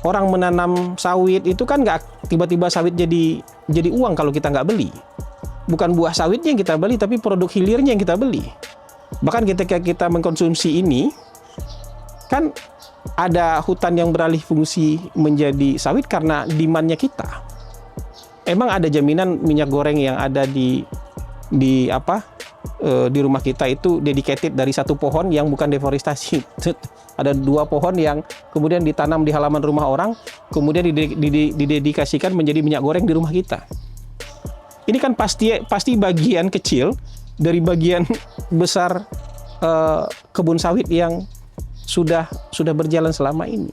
Orang menanam sawit itu kan nggak tiba-tiba sawit jadi uang kalau kita nggak beli. Bukan buah sawitnya yang kita beli, tapi produk hilirnya yang kita beli. Bahkan ketika kita mengkonsumsi ini, kan ada hutan yang beralih fungsi menjadi sawit karena demand-nya kita. Emang ada jaminan minyak goreng yang ada di rumah kita itu dedicated dari satu pohon yang bukan deforestasi. Ada 2 pohon yang kemudian ditanam di halaman rumah orang, kemudian didedikasikan menjadi minyak goreng di rumah kita. Ini kan pasti bagian kecil dari bagian besar kebun sawit yang sudah berjalan selama ini.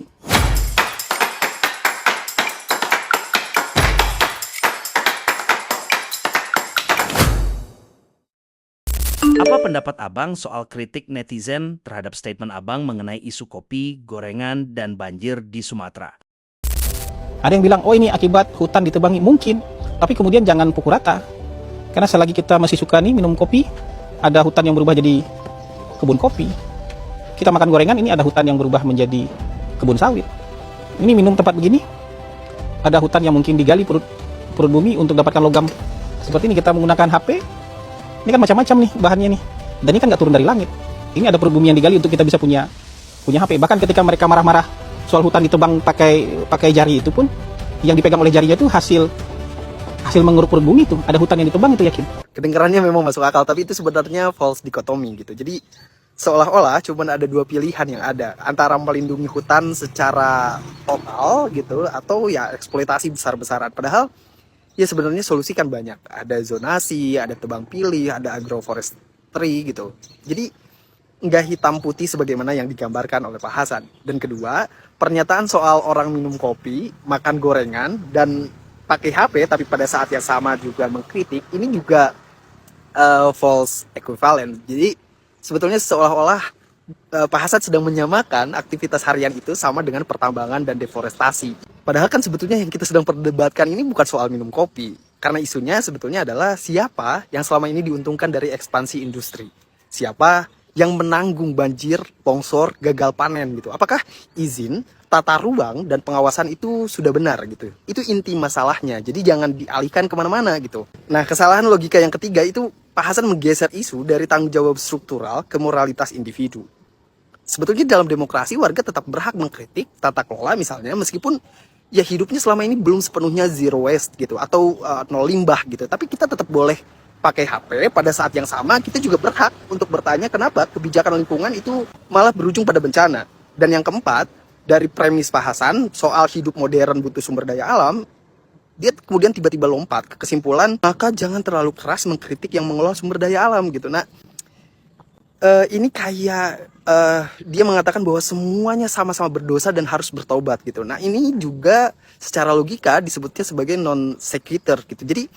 Apa pendapat Abang soal kritik netizen terhadap statement Abang mengenai isu kopi, gorengan, dan banjir di Sumatera? Ada yang bilang, oh ini akibat hutan ditebangi. Mungkin, tapi kemudian jangan pukul rata. Karena selagi kita masih suka nih minum kopi, ada hutan yang berubah jadi kebun kopi. Kita makan gorengan, ini ada hutan yang berubah menjadi kebun sawit. Ini minum tempat begini, ada hutan yang mungkin digali perut bumi untuk dapatkan logam. Seperti ini kita menggunakan HP, ini kan macam-macam nih bahannya nih. Dan ini kan nggak turun dari langit. Ini ada perut bumi yang digali untuk kita bisa punya HP. Bahkan ketika mereka marah-marah soal hutan ditebang pakai jari itu pun, yang dipegang oleh jarinya itu hasil mengeruk perut bumi itu. Ada hutan yang ditebang itu, yakin. Kedengarannya memang masuk akal, tapi itu sebenarnya false dikotomi gitu. Jadi seolah-olah cuma ada 2 pilihan yang ada, antara melindungi hutan secara total gitu, atau ya eksploitasi besar-besaran. Padahal ya sebenarnya solusi kan banyak. Ada zonasi, ada tebang pilih, ada agroforestry gitu. Jadi nggak hitam putih sebagaimana yang digambarkan oleh Pak Hasan. Dan kedua, pernyataan soal orang minum kopi, makan gorengan, dan pakai HP tapi pada saat yang sama juga mengkritik, ini juga false equivalent. Jadi sebetulnya seolah-olah Pak Hasan sedang menyamakan aktivitas harian itu sama dengan pertambangan dan deforestasi. Padahal kan sebetulnya yang kita sedang perdebatkan ini bukan soal minum kopi. Karena isunya sebetulnya adalah siapa yang selama ini diuntungkan dari ekspansi industri. Siapa yang menanggung banjir, longsor, gagal panen gitu. Apakah izin, tata ruang, dan pengawasan itu sudah benar gitu. Itu inti masalahnya. Jadi jangan dialihkan kemana-mana gitu. Nah, kesalahan logika yang ketiga itu Pak Hasan menggeser isu dari tanggung jawab struktural ke moralitas individu. Sebetulnya dalam demokrasi warga tetap berhak mengkritik tata kelola misalnya, meskipun ya hidupnya selama ini belum sepenuhnya zero waste gitu atau nol limbah gitu. Tapi kita tetap boleh pakai HP. Pada saat yang sama kita juga berhak untuk bertanya kenapa kebijakan lingkungan itu malah berujung pada bencana. Dan yang keempat, dari premis Pak Hasan soal hidup modern butuh sumber daya alam, dia kemudian tiba-tiba lompat ke kesimpulan, maka jangan terlalu keras mengkritik yang mengelola sumber daya alam gitu. Nah, ini kayak dia mengatakan bahwa semuanya sama-sama berdosa dan harus bertaubat gitu. Nah, ini juga secara logika disebutnya sebagai non sequitur gitu. Jadi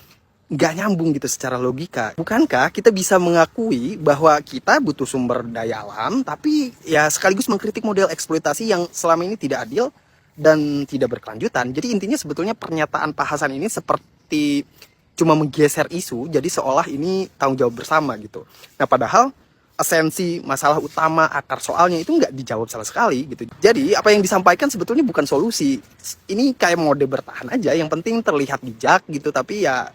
nggak nyambung gitu secara logika. Bukankah kita bisa mengakui bahwa kita butuh sumber daya alam, tapi ya sekaligus mengkritik model eksploitasi yang selama ini tidak adil dan tidak berkelanjutan. Jadi intinya sebetulnya pernyataan Pak Hasan ini seperti cuma menggeser isu, jadi seolah ini tanggung jawab bersama gitu. Nah, padahal esensi masalah utama akar soalnya itu nggak dijawab sama sekali gitu. Jadi apa yang disampaikan sebetulnya bukan solusi. Ini kayak mode bertahan aja, yang penting terlihat bijak gitu, tapi ya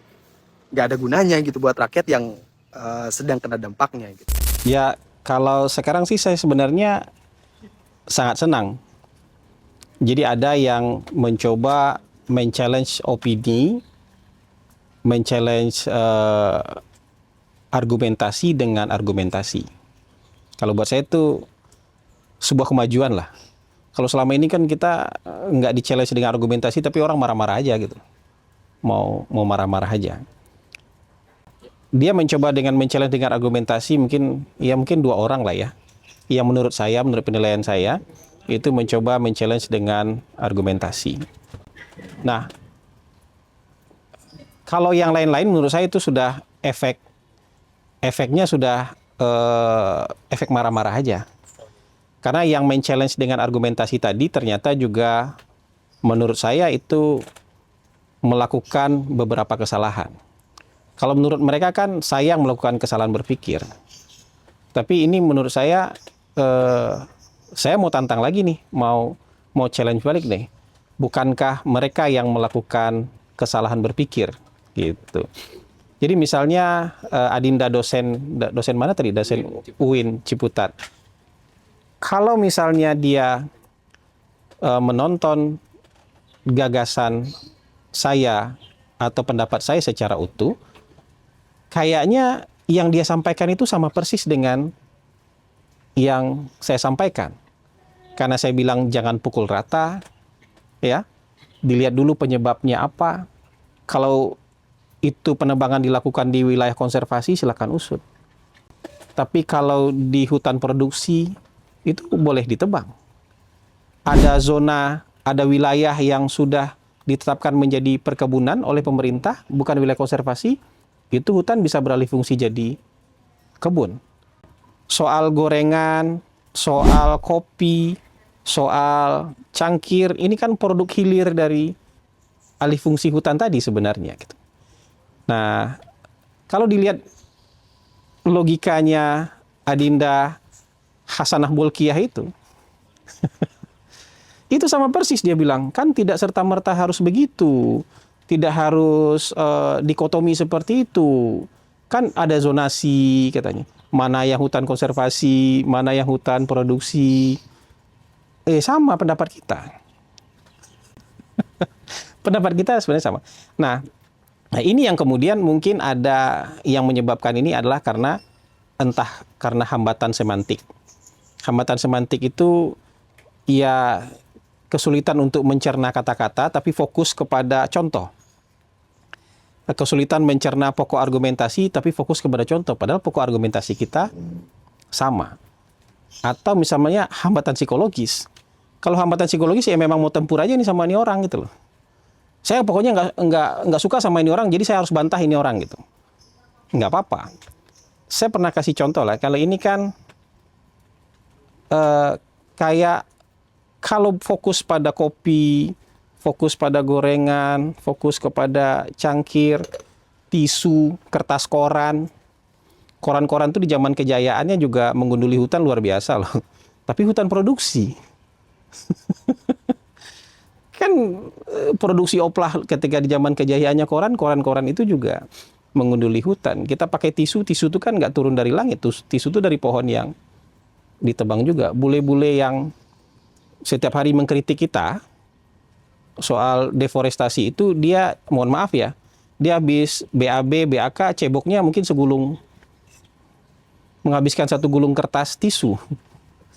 nggak ada gunanya gitu buat rakyat yang sedang kena dampaknya gitu. Ya, kalau sekarang sih saya sebenarnya sangat senang. Jadi ada yang mencoba men-challenge opini, men-challenge argumentasi dengan argumentasi. Kalau buat saya itu sebuah kemajuan lah. Kalau selama ini kan kita nggak di-challenge dengan argumentasi, tapi orang marah-marah aja gitu. Mau marah-marah aja. Dia mencoba dengan men-challenge dengan argumentasi, mungkin 2 orang lah ya. Yang menurut saya, menurut penilaian saya, itu mencoba men-challenge dengan argumentasi. Nah, kalau yang lain-lain menurut saya itu sudah efeknya sudah efek marah-marah aja. Karena yang men-challenge dengan argumentasi tadi ternyata juga menurut saya itu melakukan beberapa kesalahan. Kalau menurut mereka kan saya yang melakukan kesalahan berpikir. Tapi ini menurut saya mau tantang lagi nih, mau challenge balik nih. bukankah mereka yang melakukan kesalahan berpikir gitu. Jadi misalnya Adinda dosen mana tadi? Dosen UIN Ciputat. Kalau misalnya dia menonton gagasan saya atau pendapat saya secara utuh, kayaknya yang dia sampaikan itu sama persis dengan yang saya sampaikan. Karena saya bilang jangan pukul rata, ya, dilihat dulu penyebabnya apa. Kalau itu penebangan dilakukan di wilayah konservasi, silakan usut. Tapi kalau di hutan produksi, itu boleh ditebang. Ada zona, ada wilayah yang sudah ditetapkan menjadi perkebunan oleh pemerintah, bukan wilayah konservasi, itu hutan bisa beralih fungsi jadi kebun. Soal gorengan, soal kopi, soal cangkir, ini kan produk hilir dari alih fungsi hutan tadi sebenarnya. Gitu. Nah, kalau dilihat logikanya Adinda Hasanah Bolkiah itu, itu sama persis dia bilang, kan tidak serta-merta harus begitu, tidak harus dikotomi seperti itu. Kan ada zonasi katanya, mana yang hutan konservasi, mana yang hutan produksi. Sama pendapat kita. Pendapat kita sebenarnya sama. Nah, ini yang kemudian mungkin ada yang menyebabkan ini adalah karena karena hambatan semantik. Hambatan semantik itu ya kesulitan untuk mencerna kata-kata tapi fokus kepada contoh. Kesulitan mencerna pokok argumentasi tapi fokus kepada contoh, padahal pokok argumentasi kita sama. Atau misalnya hambatan psikologis. Kalau hambatan psikologis ya memang mau tempur aja nih sama ini orang gitu loh. Saya pokoknya nggak suka sama ini orang, jadi saya harus bantah ini orang gitu. Nggak apa-apa. Saya pernah kasih contoh lah. Kalau ini kan kayak kalau fokus pada kopi, fokus pada gorengan, fokus kepada cangkir, tisu, kertas koran. Koran-koran itu di zaman kejayaannya juga menggunduli hutan luar biasa loh. Tapi hutan produksi. Kan produksi oplah ketika di zaman kejayaannya koran-koran itu juga mengunduli hutan. Kita pakai tisu itu kan nggak turun dari langit. Tisu itu dari pohon yang ditebang juga. Bule-bule yang setiap hari mengkritik kita soal deforestasi itu, dia, mohon maaf ya, dia habis BAB, BAK, ceboknya mungkin segulung, menghabiskan satu gulung kertas tisu.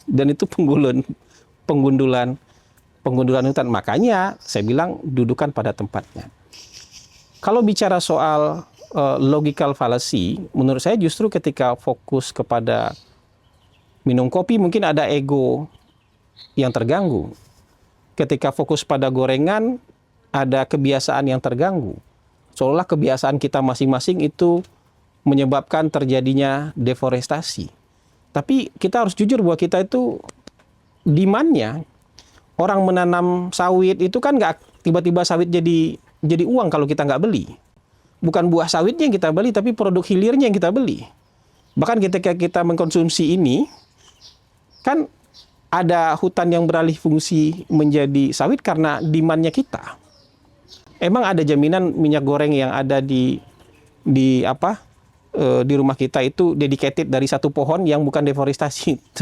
Dan itu penggundulan hutan. Makanya saya bilang dudukan pada tempatnya. Kalau bicara soal logical fallacy, menurut saya justru ketika fokus kepada minum kopi mungkin ada ego yang terganggu. Ketika fokus pada gorengan ada kebiasaan yang terganggu. Seolah kebiasaan kita masing-masing itu menyebabkan terjadinya deforestasi. Tapi kita harus jujur bahwa kita itu demand-nya, orang menanam sawit itu kan nggak tiba-tiba sawit jadi uang kalau kita nggak beli. Bukan buah sawitnya yang kita beli, tapi produk hilirnya yang kita beli. Bahkan ketika kita mengkonsumsi ini, kan ada hutan yang beralih fungsi menjadi sawit karena demand-nya kita. Emang ada jaminan minyak goreng yang ada di rumah kita itu dedicated dari satu pohon yang bukan deforestasi.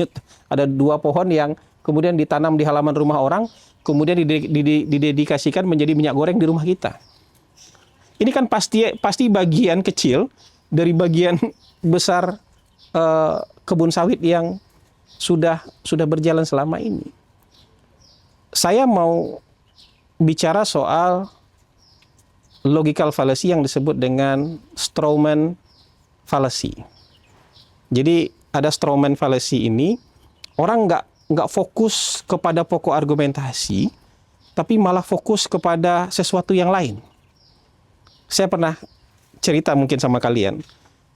Ada 2 pohon yang kemudian ditanam di halaman rumah orang, kemudian didedikasikan menjadi minyak goreng di rumah kita. Ini kan pasti bagian kecil dari bagian besar kebun sawit yang sudah berjalan selama ini. Saya mau bicara soal logical fallacy yang disebut dengan Strawman fallacy. Jadi ada Strawman fallacy ini, orang nggak fokus kepada pokok argumentasi, tapi malah fokus kepada sesuatu yang lain. Saya pernah cerita mungkin sama kalian,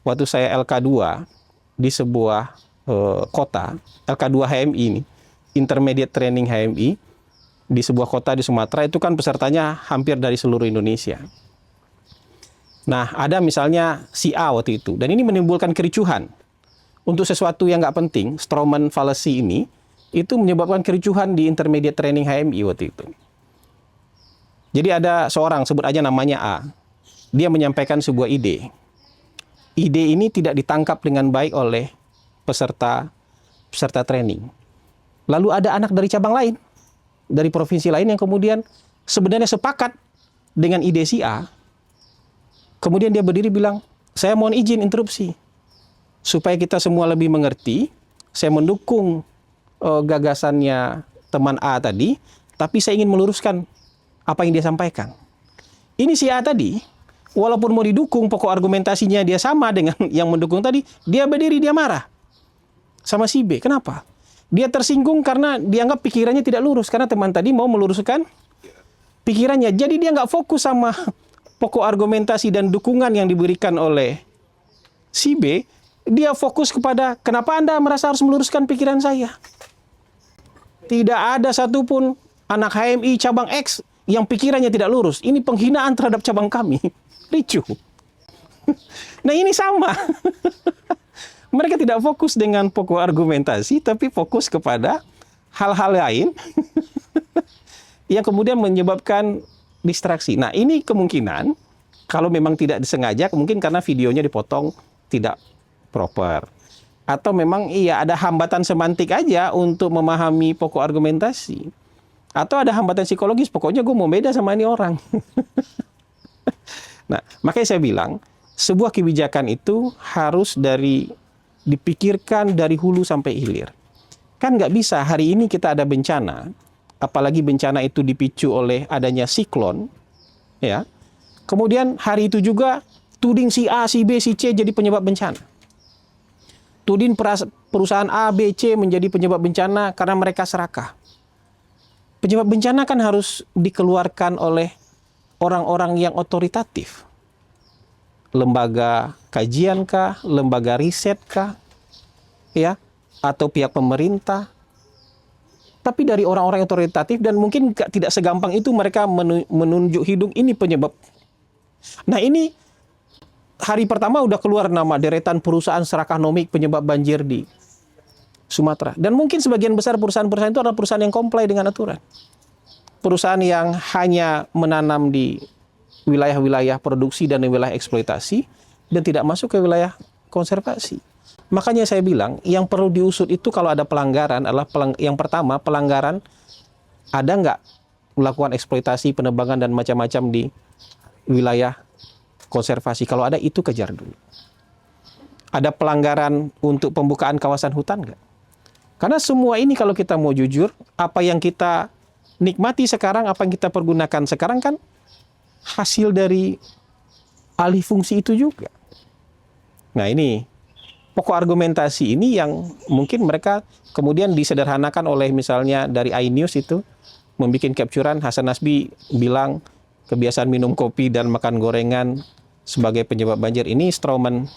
waktu saya LK2 di sebuah kota, LK2 HMI ini, Intermediate Training HMI, di sebuah kota di Sumatera, itu kan pesertanya hampir dari seluruh Indonesia. Nah, ada misalnya si A waktu itu, dan ini menimbulkan kericuhan. Untuk sesuatu yang nggak penting, Strawman fallacy ini, itu menyebabkan kericuhan di Intermediate Training HMI waktu itu. Jadi ada seorang, sebut aja namanya A. Dia menyampaikan sebuah ide. Ide ini tidak ditangkap dengan baik oleh peserta training. Lalu ada anak dari cabang lain, dari provinsi lain yang kemudian sebenarnya sepakat dengan ide si A. Kemudian dia berdiri bilang, saya mohon izin interupsi. Supaya kita semua lebih mengerti, saya mendukung gagasannya teman A tadi, tapi saya ingin meluruskan apa yang dia sampaikan. Ini si A tadi, walaupun mau didukung, pokok argumentasinya dia sama dengan yang mendukung tadi, dia berdiri, dia marah sama si B. Kenapa? Dia tersinggung karena dianggap pikirannya tidak lurus, karena teman tadi mau meluruskan pikirannya. Jadi dia nggak fokus sama pokok argumentasi dan dukungan yang diberikan oleh si B. Dia fokus kepada kenapa Anda merasa harus meluruskan pikiran saya. Tidak ada satupun anak HMI cabang X yang pikirannya tidak lurus. Ini penghinaan terhadap cabang kami. Ricuh. Nah ini sama. Mereka tidak fokus dengan pokok argumentasi, tapi fokus kepada hal-hal lain yang kemudian menyebabkan distraksi. Nah ini kemungkinan, kalau memang tidak disengaja, mungkin karena videonya dipotong tidak proper. Atau memang iya ada hambatan semantik aja untuk memahami pokok argumentasi. Atau ada hambatan psikologis, pokoknya gue mau beda sama ini orang. Nah, makanya saya bilang, sebuah kebijakan itu harus dipikirkan dari hulu sampai hilir. Kan nggak bisa hari ini kita ada bencana, apalagi bencana itu dipicu oleh adanya siklon, ya. Kemudian hari itu juga tuding si A, si B, si C jadi penyebab bencana. Tuding perusahaan A, B, C menjadi penyebab bencana karena mereka serakah. Penyebab bencana kan harus dikeluarkan oleh orang-orang yang otoritatif. Lembaga kajian kah, lembaga riset kah, ya, atau pihak pemerintah. Tapi dari orang-orang otoritatif dan mungkin tidak segampang itu mereka menunjuk hidung ini penyebab. Nah ini hari pertama udah keluar nama deretan perusahaan serakah nomik penyebab banjir di Sumatera. Dan mungkin sebagian besar perusahaan-perusahaan itu adalah perusahaan yang comply dengan aturan. Perusahaan yang hanya menanam di wilayah-wilayah produksi dan wilayah eksploitasi dan tidak masuk ke wilayah konservasi. Makanya saya bilang yang perlu diusut itu kalau ada pelanggaran adalah yang pertama pelanggaran ada nggak melakukan eksploitasi, penebangan dan macam-macam di wilayah konservasi. Kalau ada itu kejar dulu. Ada pelanggaran untuk pembukaan kawasan hutan nggak? Karena semua ini kalau kita mau jujur, apa yang kita nikmati sekarang, apa yang kita pergunakan sekarang kan hasil dari alih fungsi itu juga. Nah ini pokok argumentasi ini yang mungkin mereka kemudian disederhanakan oleh misalnya dari iNews itu membuat capturean Hasan Nasbi bilang kebiasaan minum kopi dan makan gorengan sebagai penyebab banjir. Ini strawman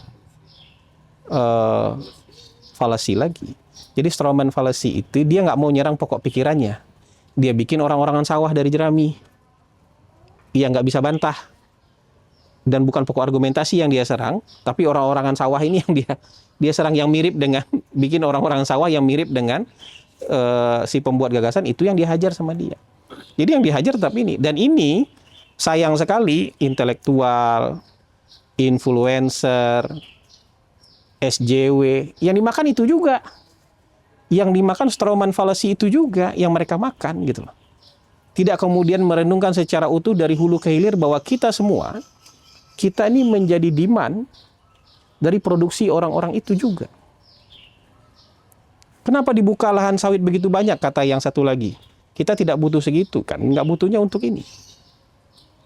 fallacy lagi. Jadi strawman fallacy itu dia nggak mau nyerang pokok pikirannya. Dia bikin orang-orangan sawah dari jerami. Ia nggak bisa bantah. Dan bukan pokok argumentasi yang dia serang, tapi orang-orangan sawah ini yang dia serang yang mirip dengan, bikin orang-orang sawah yang mirip dengan si pembuat gagasan itu yang dihajar sama dia. Jadi yang dihajar tetap ini. Dan ini sayang sekali intelektual, influencer, SJW, yang dimakan itu juga. Yang dimakan strawman fallacy itu juga yang mereka makan gitu loh. Tidak kemudian merenungkan secara utuh dari hulu ke hilir bahwa kita semua, kita ini menjadi demand dari produksi orang-orang itu juga. Kenapa dibuka lahan sawit begitu banyak, kata yang satu lagi. Kita tidak butuh segitu kan, nggak butuhnya untuk ini.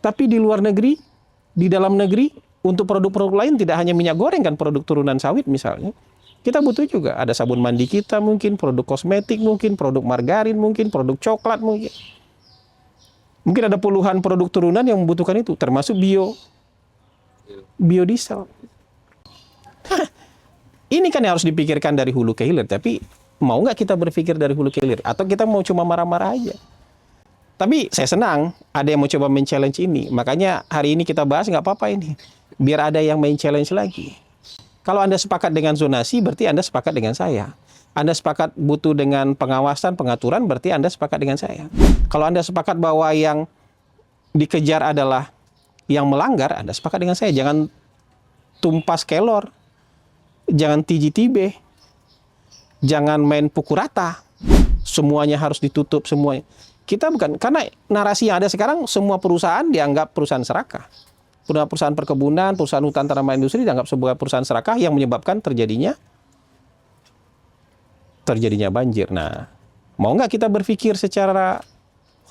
Tapi di luar negeri, di dalam negeri, untuk produk-produk lain tidak hanya minyak goreng kan, produk turunan sawit misalnya. Kita butuh juga, ada sabun mandi kita mungkin, produk kosmetik mungkin, produk margarin mungkin, produk coklat mungkin. Mungkin ada puluhan produk turunan yang membutuhkan itu, termasuk biodiesel. Ini kan yang harus dipikirkan dari hulu ke hilir, tapi mau nggak kita berpikir dari hulu ke hilir? Atau kita mau cuma marah-marah aja? Tapi saya senang ada yang mau coba men-challenge ini. Makanya hari ini kita bahas nggak apa-apa ini. Biar ada yang main challenge lagi. Kalau Anda sepakat dengan zonasi, berarti Anda sepakat dengan saya. Anda sepakat butuh dengan pengawasan, pengaturan, berarti Anda sepakat dengan saya. Kalau Anda sepakat bahwa yang dikejar adalah yang melanggar, Anda sepakat dengan saya, jangan tumpas kelor, jangan tiji-tibe, jangan main pukul rata, semuanya harus ditutup semuanya. Kita bukan, karena narasi yang ada sekarang semua perusahaan dianggap perusahaan serakah. Perusahaan perkebunan, perusahaan hutan tanaman industri dianggap sebuah perusahaan serakah yang menyebabkan terjadinya banjir. Nah, mau nggak kita berpikir secara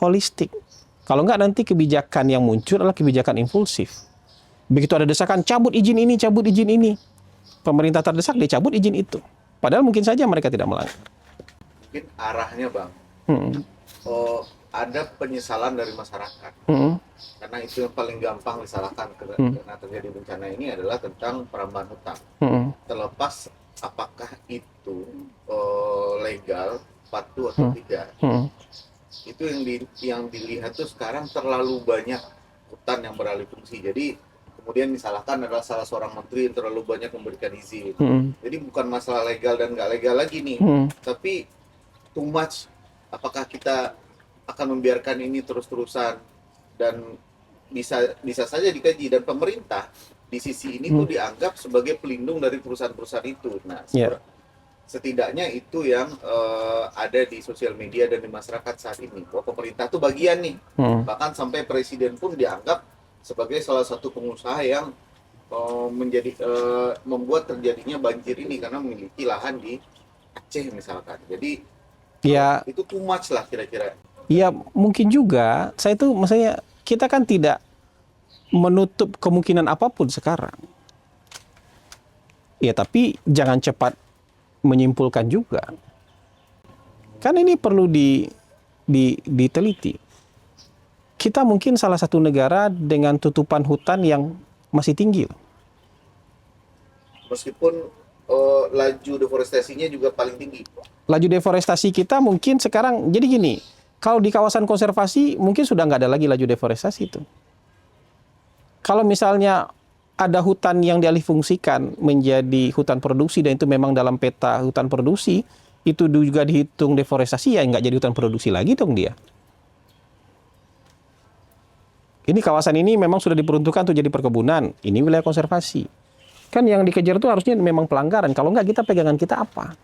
holistik? Kalau nggak nanti kebijakan yang muncul adalah kebijakan impulsif. Begitu ada desakan, cabut izin ini, cabut izin ini. Pemerintah terdesak, dia cabut izin itu. Padahal mungkin saja mereka tidak melanggar. Mungkin arahnya Bang, ada penyesalan dari masyarakat. Karena itu yang paling gampang disalahkan karena terjadi bencana ini adalah tentang perambahan hutan. Terlepas apakah itu legal, patuh atau tidak. Itu yang dilihat tuh sekarang terlalu banyak hutan yang beralih fungsi. Jadi kemudian disalahkan adalah salah seorang menteri yang terlalu banyak memberikan izin. Jadi bukan masalah legal dan nggak legal lagi nih, tapi too much. Apakah kita akan membiarkan ini terus-terusan, dan bisa saja dikaji, dan pemerintah di sisi ini tuh dianggap sebagai pelindung dari perusahaan-perusahaan itu. Nah, setidaknya itu yang ada di sosial media dan di masyarakat saat ini, bahwa pemerintah tuh bagian nih, bahkan sampai presiden pun dianggap sebagai salah satu pengusaha yang membuat terjadinya banjir ini karena memiliki lahan di Aceh misalkan. Jadi Ya, itu too much lah kira-kira. ya mungkin juga, saya tuh maksudnya kita kan tidak menutup kemungkinan apapun sekarang. Ya, tapi jangan cepat menyimpulkan juga. Kan ini perlu diteliti. Kita mungkin salah satu negara dengan tutupan hutan yang masih tinggi. Meskipun laju deforestasinya juga paling tinggi. Laju deforestasi kita mungkin sekarang, jadi gini, kalau di kawasan konservasi mungkin sudah nggak ada lagi laju deforestasi itu. Kalau misalnya ada hutan yang dialihfungsikan menjadi hutan produksi dan itu memang dalam peta hutan produksi, itu juga dihitung deforestasi, ya nggak jadi hutan produksi lagi dong dia. Ini kawasan ini memang sudah diperuntukkan untuk jadi perkebunan, ini wilayah konservasi. Kan yang dikejar itu harusnya memang pelanggaran. Kalau nggak, kita pegangan kita apa?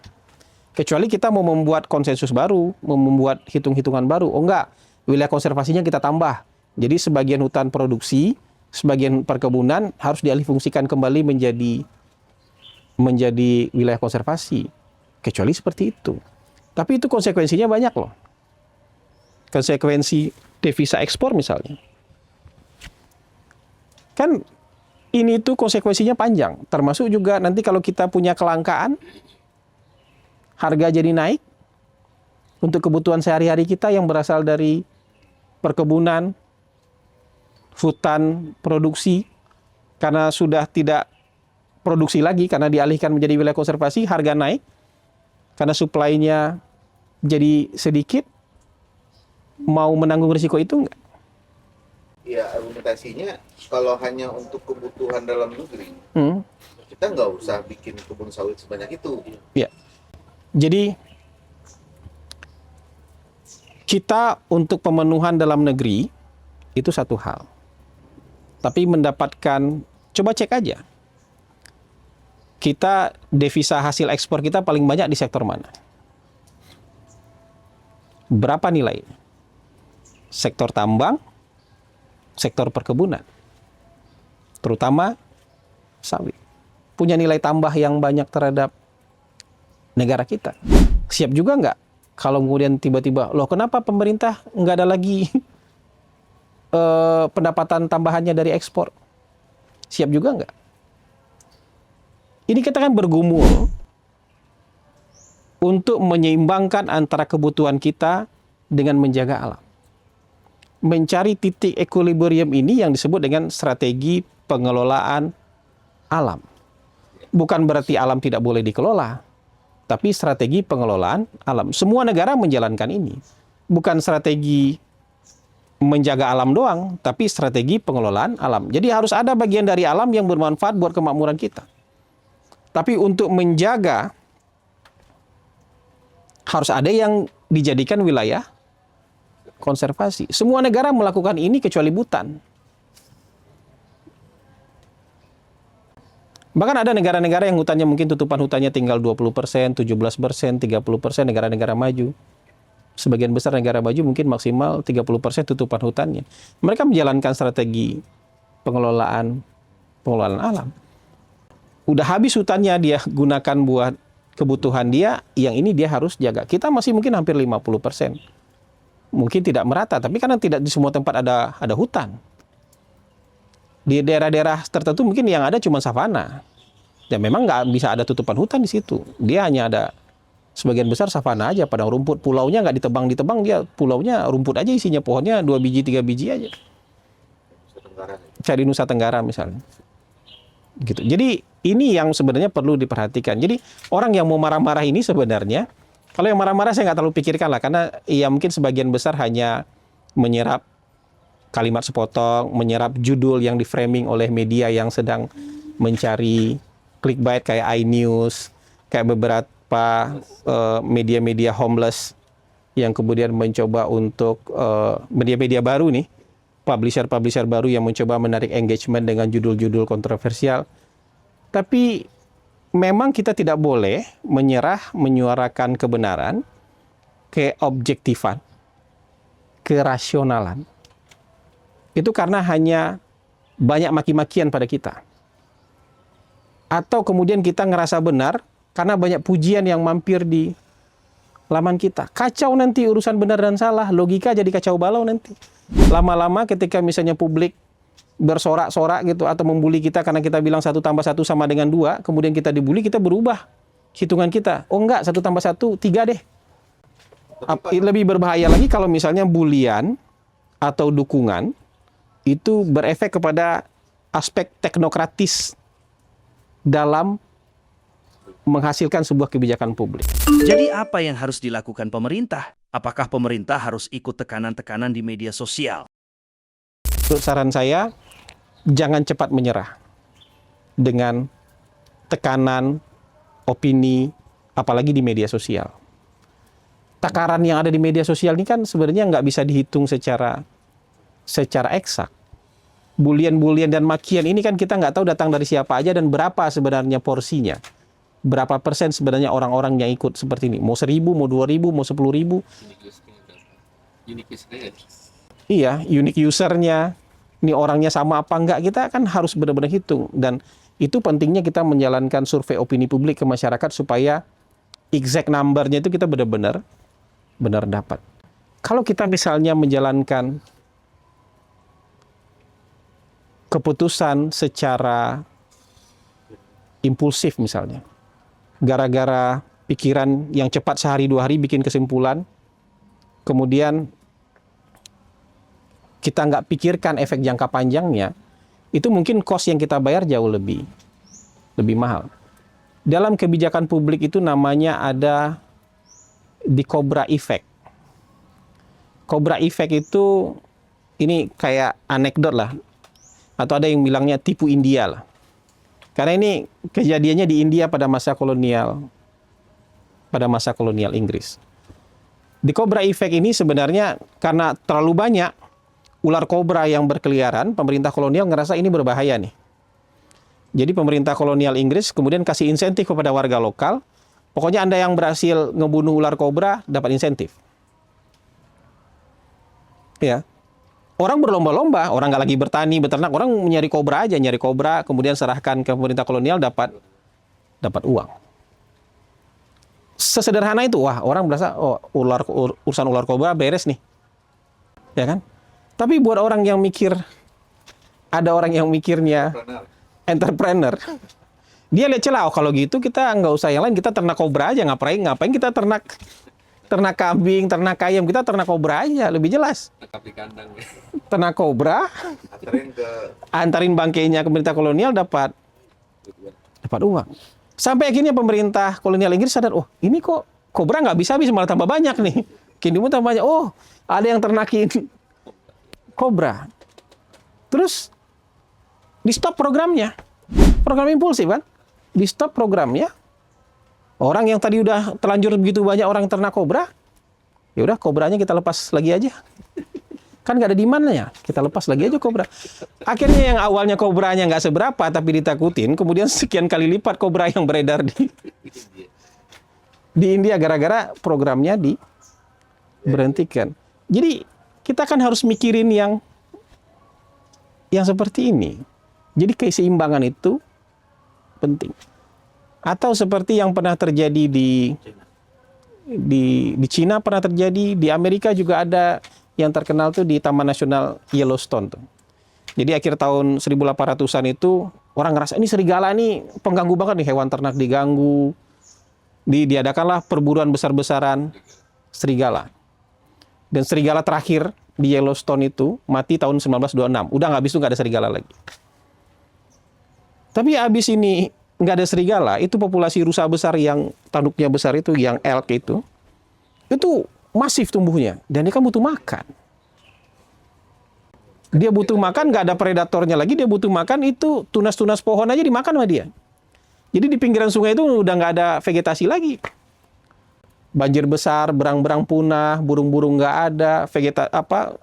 Kecuali kita mau membuat konsensus baru, mau membuat hitung-hitungan baru. Oh enggak, wilayah konservasinya kita tambah. Jadi sebagian hutan produksi, sebagian perkebunan harus dialihfungsikan kembali menjadi wilayah konservasi. Kecuali seperti itu. Tapi itu konsekuensinya banyak loh. Konsekuensi devisa ekspor misalnya. Kan ini tuh konsekuensinya panjang. Termasuk juga nanti kalau kita punya kelangkaan, harga jadi naik untuk kebutuhan sehari-hari kita yang berasal dari perkebunan, hutan produksi, karena sudah tidak produksi lagi, karena dialihkan menjadi wilayah konservasi, harga naik, karena supply-nya jadi sedikit, mau menanggung risiko itu enggak? Ya, argumentasinya kalau hanya untuk kebutuhan dalam negeri, kita nggak usah bikin kebun sawit sebanyak itu. Ya. Jadi kita untuk pemenuhan dalam negeri itu satu hal. Tapi mendapatkan, coba cek aja. Kita devisa hasil ekspor kita paling banyak di sektor mana? Berapa nilai? Sektor tambang, sektor perkebunan. Terutama sawit. Punya nilai tambah yang banyak terhadap negara kita. Siap juga nggak kalau kemudian tiba-tiba, loh kenapa pemerintah nggak ada lagi pendapatan tambahannya dari ekspor? Siap juga nggak? Ini kita kan bergumul untuk menyeimbangkan antara kebutuhan kita dengan menjaga alam. Mencari titik equilibrium ini yang disebut dengan strategi pengelolaan alam. Bukan berarti alam tidak boleh dikelola, tapi strategi pengelolaan alam. Semua negara menjalankan ini. Bukan strategi menjaga alam doang, tapi strategi pengelolaan alam. Jadi harus ada bagian dari alam yang bermanfaat buat kemakmuran kita. Tapi untuk menjaga, harus ada yang dijadikan wilayah konservasi. Semua negara melakukan ini kecuali Bhutan. Bahkan ada negara-negara yang hutannya mungkin tutupan hutannya tinggal 20%, 17%, 30%, negara-negara maju. Sebagian besar negara maju mungkin maksimal 30% tutupan hutannya. Mereka menjalankan strategi pengelolaan alam. Udah habis hutannya dia gunakan buat kebutuhan dia, yang ini dia harus jaga. Kita masih mungkin hampir 50%. Mungkin tidak merata, tapi karena tidak di semua tempat ada hutan. Di daerah-daerah tertentu mungkin yang ada cuma savana. Dan memang nggak bisa ada tutupan hutan di situ. Dia hanya ada sebagian besar savana aja, padang rumput. Pulaunya nggak ditebang, dia pulaunya rumput aja isinya, pohonnya 2 biji, 3 biji aja. Cari Nusa Tenggara misalnya. Gitu. Jadi ini yang sebenarnya perlu diperhatikan. Jadi orang yang mau marah-marah ini sebenarnya, kalau yang marah-marah saya nggak terlalu pikirkan lah, karena ya mungkin sebagian besar hanya menyerap kalimat sepotong, menyerap judul yang di-framing oleh media yang sedang mencari clickbait kayak iNews, kayak beberapa media-media homeless yang kemudian mencoba untuk media-media baru nih, publisher baru yang mencoba menarik engagement dengan judul-judul kontroversial. Tapi memang kita tidak boleh menyerah menyuarakan kebenaran, keobjektifan, kerasionalan. Itu karena hanya banyak maki-makian pada kita. Atau kemudian kita ngerasa benar karena banyak pujian yang mampir di laman kita. Kacau nanti urusan benar dan salah, logika jadi kacau balau nanti. Lama-lama ketika misalnya publik bersorak-sorak gitu atau membuli kita karena kita bilang 1 tambah 1 sama dengan 2, kemudian kita dibully, kita berubah hitungan kita. Oh enggak, 1 tambah 1, 3 deh. Lebih berbahaya lagi kalau misalnya bulian atau dukungan itu berefek kepada aspek teknokratis dalam menghasilkan sebuah kebijakan publik. Jadi apa yang harus dilakukan pemerintah? Apakah pemerintah harus ikut tekanan-tekanan di media sosial? Untuk saran saya, jangan cepat menyerah dengan tekanan, opini, apalagi di media sosial. Takaran yang ada di media sosial ini kan sebenarnya nggak bisa dihitung secara eksak. Bulian-bulian dan makian ini kan kita nggak tahu datang dari siapa aja dan berapa sebenarnya porsinya. Berapa persen sebenarnya orang-orang yang ikut seperti ini. Mau 1.000, mau 2.000, mau 10.000. Iya, unique usernya. Ini orangnya sama apa enggak, kita kan harus benar-benar hitung. Dan itu pentingnya kita menjalankan survei opini publik ke masyarakat supaya exact number-nya itu kita benar-benar dapat. Kalau kita misalnya menjalankan keputusan secara impulsif misalnya, gara-gara pikiran yang cepat sehari 2 hari bikin kesimpulan, kemudian kita nggak pikirkan efek jangka panjangnya, itu mungkin cost yang kita bayar jauh lebih mahal. Dalam kebijakan publik itu namanya ada the Cobra Effect. Cobra Effect itu, ini kayak anekdot lah, atau ada yang bilangnya tipu India lah. Karena ini kejadiannya di India pada masa kolonial Inggris. The Cobra Effect ini sebenarnya karena terlalu banyak ular kobra yang berkeliaran, pemerintah kolonial ngerasa ini berbahaya nih. Jadi pemerintah kolonial Inggris kemudian kasih insentif kepada warga lokal, pokoknya Anda yang berhasil ngebunuh ular kobra dapat insentif. Ya. Orang berlomba-lomba, orang nggak lagi bertani, beternak, orang nyari kobra aja, nyari kobra, kemudian serahkan ke pemerintah kolonial, dapat uang. Sesederhana itu, wah orang berasa, oh urusan ular kobra beres nih, ya kan? Tapi buat orang yang mikir, ada orang yang mikirnya entrepreneur, dia lihat celah, oh kalau gitu kita nggak usah yang lain, kita ternak kobra aja, ngapain kita ternak kambing, ternak ayam, kita ternak kobra aja, lebih jelas. Ternak kobra, antarin bangkainya ke pemerintah kolonial, dapat uang. Sampai akhirnya pemerintah kolonial Inggris sadar, oh ini kok kobra nggak bisa habis, malah tambah banyak nih. Kini tambah banyak, oh ada yang ternakin kobra. Terus di stop programnya, program impulsif kan, di stop programnya. Orang yang tadi udah terlanjur begitu banyak orang ternak kobra, Ya udah, kobranya kita lepas lagi aja. Kan nggak ada demand-nya, kita lepas lagi aja kobra. Akhirnya yang awalnya kobranya nggak seberapa tapi ditakutin, kemudian sekian kali lipat kobra yang beredar di India gara-gara programnya diberhentikan. Jadi kita kan harus mikirin yang seperti ini. Jadi keseimbangan itu penting. Atau seperti yang pernah terjadi di Cina, pernah terjadi di Amerika juga ada yang terkenal tuh di Taman Nasional Yellowstone tuh. Jadi akhir tahun 1800-an itu orang ngerasa ini serigala nih pengganggu banget nih, hewan ternak diganggu. Diadakanlah perburuan besar-besaran serigala. Dan serigala terakhir di Yellowstone itu mati tahun 1926. Udah nggak, habis itu nggak ada serigala lagi. Tapi habis ini nggak ada serigala, itu populasi rusa besar yang tanduknya besar itu, yang elk itu masif tumbuhnya. Dan dia kan butuh makan. Dia butuh makan, nggak ada predatornya lagi, dia butuh makan, itu tunas-tunas pohon aja dimakan sama dia. Jadi di pinggiran sungai itu udah nggak ada vegetasi lagi. Banjir besar, berang-berang punah, burung-burung nggak ada,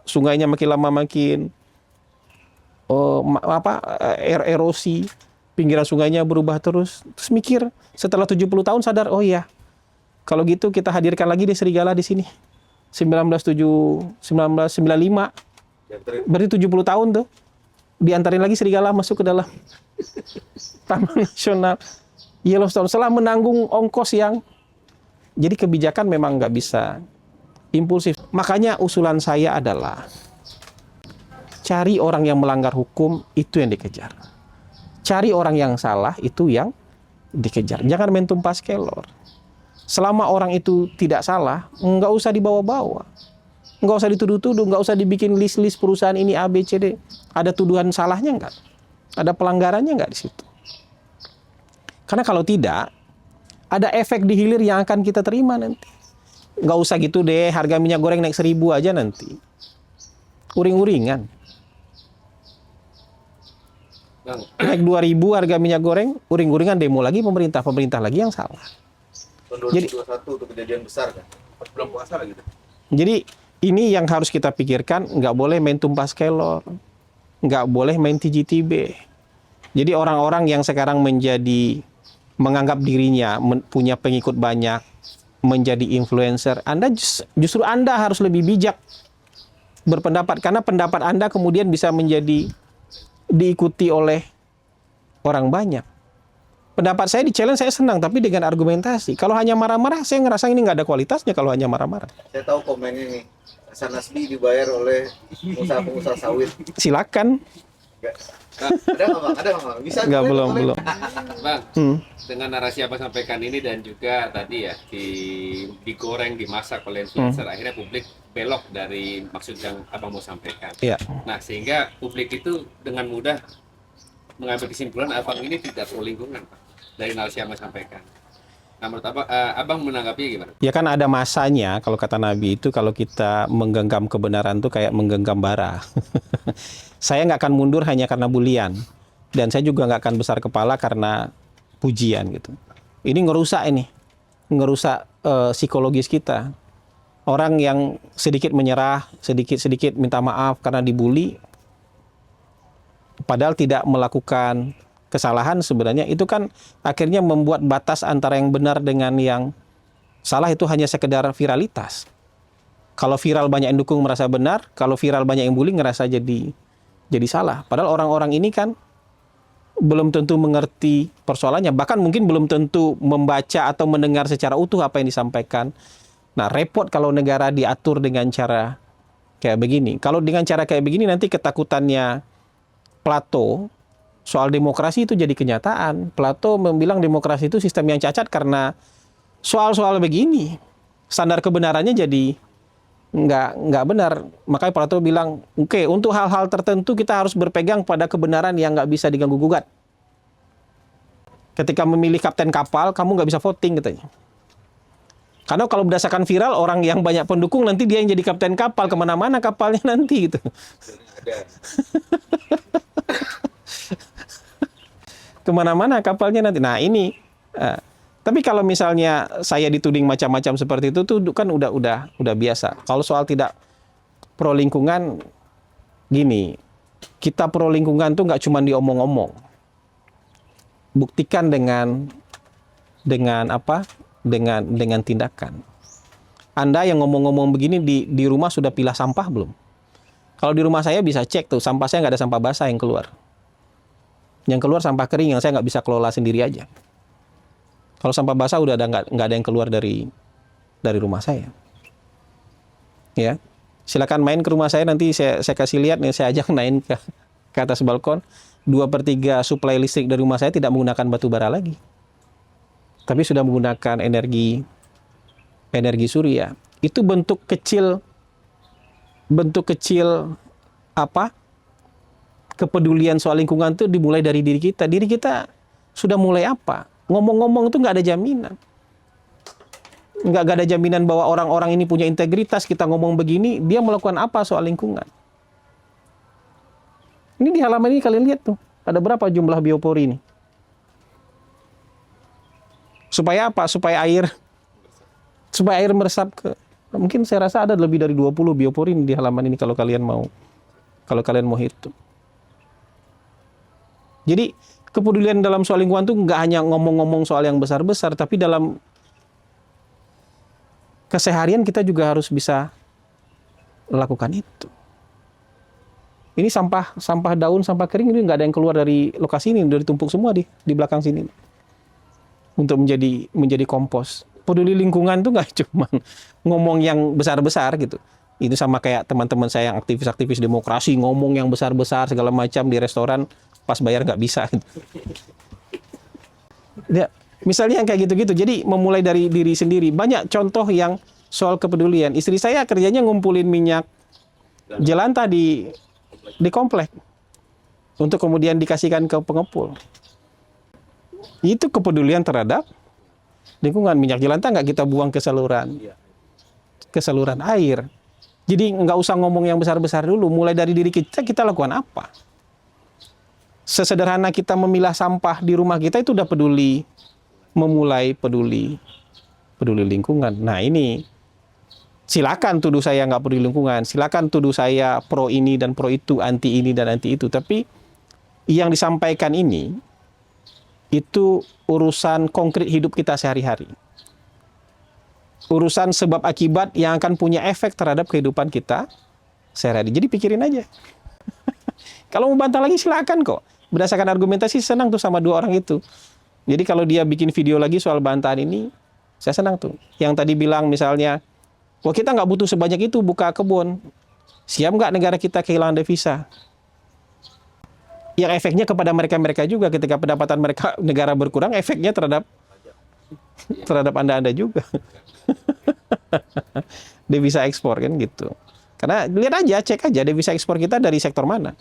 sungainya makin lama makin erosi, pinggiran sungainya berubah terus. Terus mikir, setelah 70 tahun sadar, oh iya, kalau gitu kita hadirkan lagi deh serigala di sini. 1995, berarti 70 tahun tuh, diantarin lagi serigala masuk ke dalam Taman Nasional Yellowstone setelah menanggung ongkos yang, jadi kebijakan memang nggak bisa impulsif. Makanya usulan saya adalah cari orang yang melanggar hukum, itu yang dikejar. Cari orang yang salah, itu yang dikejar. Jangan main tumpas kelor. Selama orang itu tidak salah, nggak usah dibawa-bawa. Nggak usah dituduh-tuduh, nggak usah dibikin list-list perusahaan ini A, B, C, D. Ada tuduhan salahnya nggak? Ada pelanggarannya nggak di situ? Karena kalau tidak, ada efek di hilir yang akan kita terima nanti. Nggak usah gitu deh, harga minyak goreng naik 1.000 aja nanti. Uring-uringan. Naik 2.000 harga minyak goreng, uring-uringan demo lagi pemerintah lagi yang salah. Tahun 2021 itu kejadian besar kan? Pas bulan puasa lagi. Jadi ini yang harus kita pikirkan, nggak boleh main tumpas kelor, nggak boleh main TGTB. Jadi orang-orang yang sekarang menganggap dirinya punya pengikut banyak, menjadi influencer, justru Anda harus lebih bijak berpendapat, karena pendapat Anda kemudian bisa menjadi diikuti oleh orang banyak. Pendapat saya di-challenge, saya senang, tapi dengan argumentasi. Kalau hanya marah-marah, saya ngerasa ini nggak ada kualitasnya kalau hanya marah-marah. Saya tahu komennya nih, Hasan Nasbi dibayar oleh pengusaha-pengusaha sawit. Silakan. Ada nggak Bang? Ada nggak Bang? Bisa? Nggak, belum. Bang, dengan narasi Abang sampaikan ini dan juga tadi ya digoreng, dimasak oleh influencer, akhirnya publik belok dari maksud yang Abang mau sampaikan. Iya. Nah, sehingga publik itu dengan mudah mengambil kesimpulan Abang ini tidak pro lingkungan, Pak, dari narasi yang Abang sampaikan. Nah, menurut Abang menanggapinya gimana? Ya kan ada masanya, kalau kata Nabi itu, kalau kita menggenggam kebenaran tuh kayak menggenggam bara. Saya nggak akan mundur hanya karena bulian. Dan saya juga nggak akan besar kepala karena pujian gitu. Ini ngerusak psikologis kita. Orang yang sedikit menyerah, sedikit minta maaf karena dibully, padahal tidak melakukan kesalahan, sebenarnya itu kan akhirnya membuat batas antara yang benar dengan yang salah itu hanya sekedar viralitas. Kalau viral banyak yang dukung merasa benar, kalau viral banyak yang bully ngerasa jadi salah. Padahal orang-orang ini kan belum tentu mengerti persoalannya, bahkan mungkin belum tentu membaca atau mendengar secara utuh apa yang disampaikan. Nah, repot kalau negara diatur dengan cara kayak begini. Kalau dengan cara kayak begini nanti ketakutannya Plato soal demokrasi itu jadi kenyataan. Plato bilang demokrasi itu sistem yang cacat karena soal-soal begini. Standar kebenarannya jadi nggak benar. Makanya Plato bilang, oke, untuk hal-hal tertentu kita harus berpegang pada kebenaran yang nggak bisa diganggu-gugat. Ketika memilih kapten kapal, kamu nggak bisa voting katanya. Karena kalau berdasarkan viral, orang yang banyak pendukung nanti dia yang jadi kapten kapal, kemana-mana kapalnya nanti gitu. Kemana-mana kapalnya nanti. Nah ini Tapi kalau misalnya saya dituding macam-macam seperti itu tuh kan udah biasa. Kalau soal tidak pro lingkungan, gini, kita pro lingkungan tuh nggak cuma diomong-omong. Buktikan dengan apa? Dengan tindakan. Anda yang ngomong-ngomong begini di rumah sudah pilah sampah belum? Kalau di rumah saya bisa cek tuh, sampah saya nggak ada sampah basah yang keluar. Yang keluar sampah kering yang saya nggak bisa kelola sendiri aja. Kalau sampah basah udah nggak ada yang keluar dari rumah saya. Ya, silakan main ke rumah saya, nanti saya kasih lihat nih, saya ajak naik ke atas balkon. 2/3 suplai listrik dari rumah saya tidak menggunakan batu bara lagi, tapi sudah menggunakan energi surya. Itu bentuk kecil apa? Kepedulian soal lingkungan itu dimulai dari diri kita. Diri kita sudah mulai apa? Ngomong-ngomong itu nggak ada jaminan. Nggak ada jaminan bahwa orang-orang ini punya integritas. Kita ngomong begini, dia melakukan apa soal lingkungan. Ini di halaman ini kalian lihat tuh, ada berapa jumlah biopori ini. Supaya apa? Supaya air meresap ke... Mungkin saya rasa ada lebih dari 20 biopori di halaman ini kalau kalian mau hitung. Jadi kepedulian dalam soal lingkungan itu nggak hanya ngomong-ngomong soal yang besar-besar, tapi dalam keseharian kita juga harus bisa lakukan itu. Ini sampah daun, sampah kering ini nggak ada yang keluar dari lokasi ini, udah ditumpuk semua di belakang sini untuk menjadi kompos. Peduli lingkungan itu nggak cuma ngomong yang besar-besar gitu. Itu sama kayak teman-teman saya yang aktivis-aktivis demokrasi ngomong yang besar-besar segala macam di restoran, pas bayar nggak bisa. Ya, misalnya yang kayak gitu-gitu. Jadi memulai dari diri sendiri. Banyak contoh yang soal kepedulian. Istri saya kerjanya ngumpulin minyak jelantah di komplek untuk kemudian dikasihkan ke pengepul. Itu kepedulian terhadap lingkungan. Minyak jelantah nggak kita buang ke saluran air. Jadi nggak usah ngomong yang besar-besar dulu. Mulai dari diri kita lakukan apa? Sesederhana kita memilah sampah di rumah kita itu udah peduli, memulai peduli lingkungan. Nah ini, silakan tuduh saya nggak peduli lingkungan, silakan tuduh saya pro ini dan pro itu, anti ini dan anti itu. Tapi yang disampaikan ini, itu urusan konkret hidup kita sehari-hari. Urusan sebab akibat yang akan punya efek terhadap kehidupan kita sehari-hari. Jadi pikirin aja. Kalau mau bantah lagi silakan kok. Berdasarkan argumentasi senang tuh sama dua orang itu. Jadi kalau dia bikin video lagi soal bantahan ini, saya senang tuh. Yang tadi bilang misalnya, wah kita nggak butuh sebanyak itu buka kebun. Siap nggak negara kita kehilangan devisa? Yang efeknya kepada mereka juga ketika pendapatan mereka negara berkurang, efeknya terhadap Anda juga. Devisa ekspor kan gitu. Karena lihat aja, cek aja devisa ekspor kita dari sektor mana.